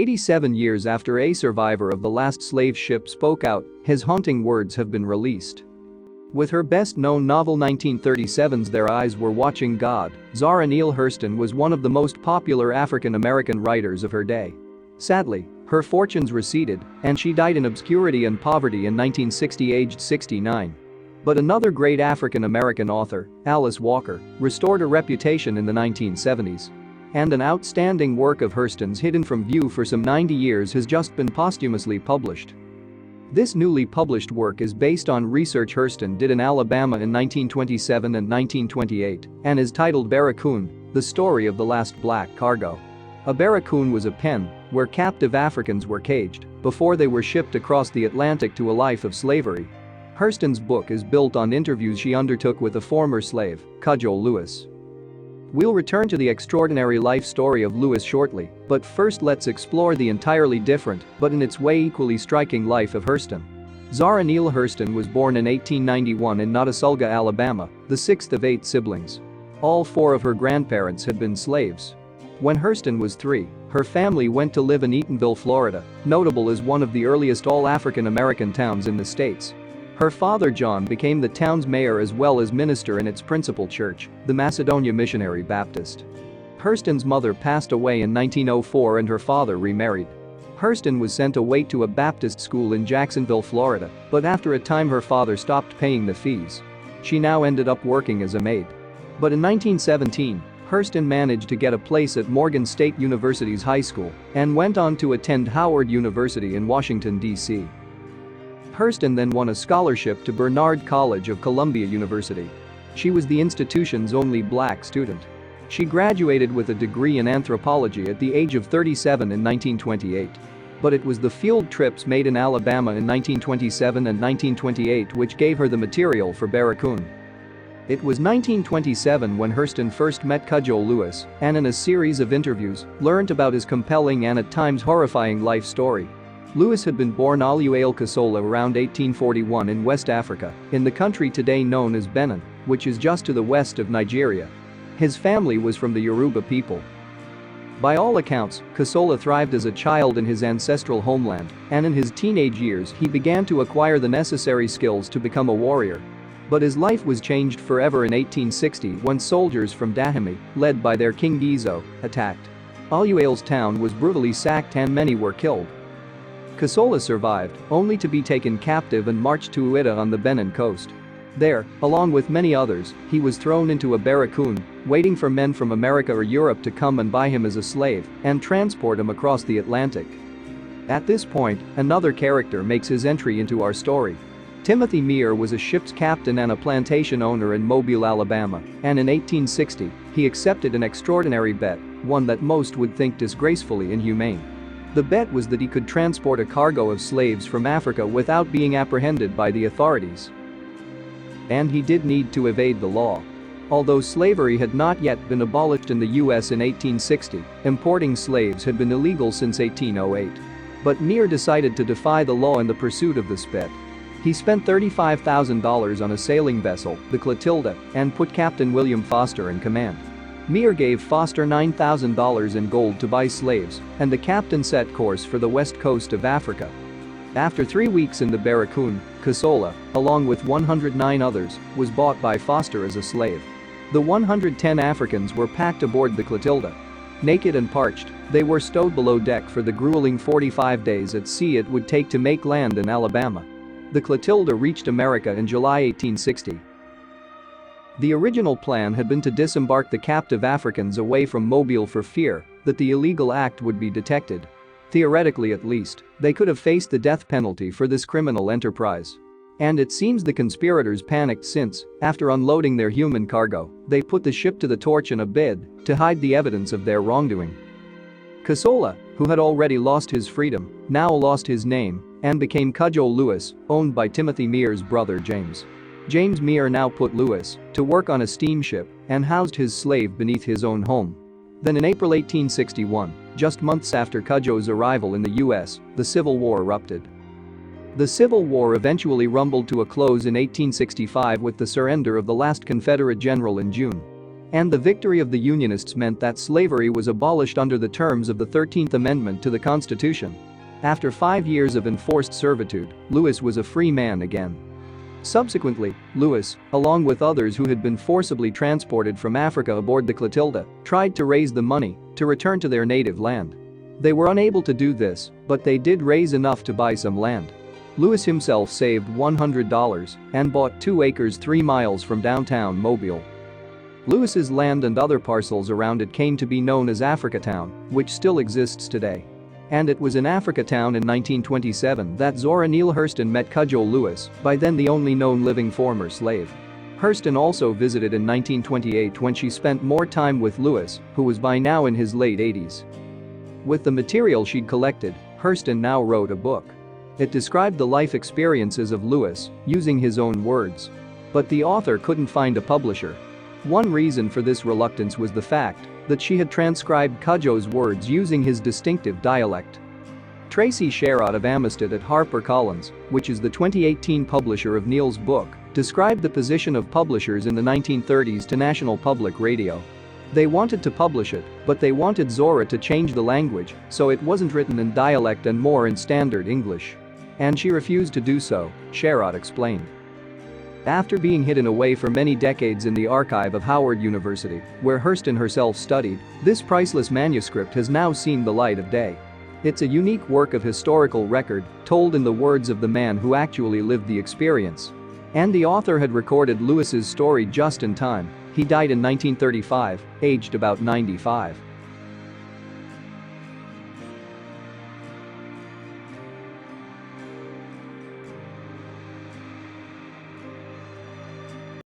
87 years after a survivor of the last slave ship spoke out, his haunting words have been released. With her best-known novel 1937's Their Eyes Were Watching God, Zora Neale Hurston was one of the most popular African-American writers of her day. Sadly, her fortunes receded, and she died in obscurity and poverty in 1960, aged 69. But another great African-American author, Alice Walker, restored her reputation in the 1970s. And an outstanding work of Hurston's hidden from view for some 90 years has just been posthumously published. This newly published work is based on research Hurston did in Alabama in 1927 and 1928 and is titled Barracoon: The Story of the Last Black Cargo. A barracoon was a pen where captive Africans were caged before they were shipped across the Atlantic to a life of slavery. Hurston's book is built on interviews she undertook with a former slave, Cudgel Lewis. We'll return to the extraordinary life story of Lewis shortly, but first let's explore the entirely different, but in its way equally striking life of Hurston. Zora Neale Hurston was born in 1891 in Notasulga, Alabama, the sixth of 8 siblings. All 4 of her grandparents had been slaves. When Hurston was 3, her family went to live in Eatonville, Florida, notable as one of the earliest all-African-American towns in the States. Her father John became the town's mayor as well as minister in its principal church, the Macedonia Missionary Baptist. Hurston's mother passed away in 1904 and her father remarried. Hurston was sent away to a Baptist school in Jacksonville, Florida, but after a time her father stopped paying the fees. She now ended up working as a maid. But in 1917, Hurston managed to get a place at Morgan State University's high school and went on to attend Howard University in Washington, D.C. Hurston then won a scholarship to Barnard College of Columbia University. She was the institution's only black student. She graduated with a degree in anthropology at the age of 37 in 1928. But it was the field trips made in Alabama in 1927 and 1928 which gave her the material for Barracoon. It was 1927 when Hurston first met Cudgel Lewis and in a series of interviews learned about his compelling and at times horrifying life story. Lewis had been born Oluwale Kasola around 1841 in West Africa, in the country today known as Benin, which is just to the west of Nigeria. His family was from the Yoruba people. By all accounts, Kasola thrived as a child in his ancestral homeland, and in his teenage years he began to acquire the necessary skills to become a warrior. But his life was changed forever in 1860 when soldiers from Dahomey, led by their king Gizo, attacked. Oluwale's town was brutally sacked and many were killed. Kasola survived, only to be taken captive and marched to Ouidah on the Benin coast. There, along with many others, he was thrown into a barracoon, waiting for men from America or Europe to come and buy him as a slave and transport him across the Atlantic. At this point, another character makes his entry into our story. Timothy Meare was a ship's captain and a plantation owner in Mobile, Alabama, and in 1860, he accepted an extraordinary bet, one that most would think disgracefully inhumane. The bet was that he could transport a cargo of slaves from Africa without being apprehended by the authorities. And he did need to evade the law. Although slavery had not yet been abolished in the U.S. in 1860, importing slaves had been illegal since 1808. But Meare decided to defy the law in the pursuit of this bet. He spent $35,000 on a sailing vessel, the Clotilda, and put Captain William Foster in command. Meare gave Foster $9,000 in gold to buy slaves, and the captain set course for the west coast of Africa. After 3 weeks in the barracoon, Kasola, along with 109 others, was bought by Foster as a slave. The 110 Africans were packed aboard the Clotilda. Naked and parched, they were stowed below deck for the grueling 45 days at sea it would take to make land in Alabama. The Clotilda reached America in July 1860. The original plan had been to disembark the captive Africans away from Mobile for fear that the illegal act would be detected. Theoretically at least, they could have faced the death penalty for this criminal enterprise. And it seems the conspirators panicked since, after unloading their human cargo, they put the ship to the torch in a bid to hide the evidence of their wrongdoing. Kasola, who had already lost his freedom, now lost his name and became Cudgel Lewis, owned by Timothy Meare's brother James. James Meare now put Lewis to work on a steamship and housed his slave beneath his own home. Then in April 1861, just months after Cudgel's arrival in the U.S., the Civil War erupted. The Civil War eventually rumbled to a close in 1865 with the surrender of the last Confederate general in June. And the victory of the Unionists meant that slavery was abolished under the terms of the 13th Amendment to the Constitution. After 5 years of enforced servitude, Lewis was a free man again. Subsequently, Lewis, along with others who had been forcibly transported from Africa aboard the Clotilda, tried to raise the money to return to their native land. They were unable to do this, but they did raise enough to buy some land. Lewis himself saved $100 and bought 2 acres 3 miles from downtown Mobile. Lewis's land and other parcels around it came to be known as Africatown, which still exists today. And it was in Africatown in 1927 that Zora Neale Hurston met Cudgel Lewis, by then the only known living former slave. Hurston also visited in 1928 when she spent more time with Lewis, who was by now in his late 80s. With the material she'd collected, Hurston now wrote a book. It described the life experiences of Lewis, using his own words. But the author couldn't find a publisher. One reason for this reluctance was the fact that she had transcribed Cudgel's words using his distinctive dialect. Tracy Sherrod of Amistad at HarperCollins, which is the 2018 publisher of Neale's book, described the position of publishers in the 1930s to National Public Radio. They wanted to publish it, but they wanted Zora to change the language so it wasn't written in dialect and more in standard English. And she refused to do so, Sherrod explained. After being hidden away for many decades in the archive of Howard University, where Hurston herself studied, this priceless manuscript has now seen the light of day. It's a unique work of historical record, told in the words of the man who actually lived the experience. And the author had recorded Lewis's story just in time. He died in 1935, aged about 95.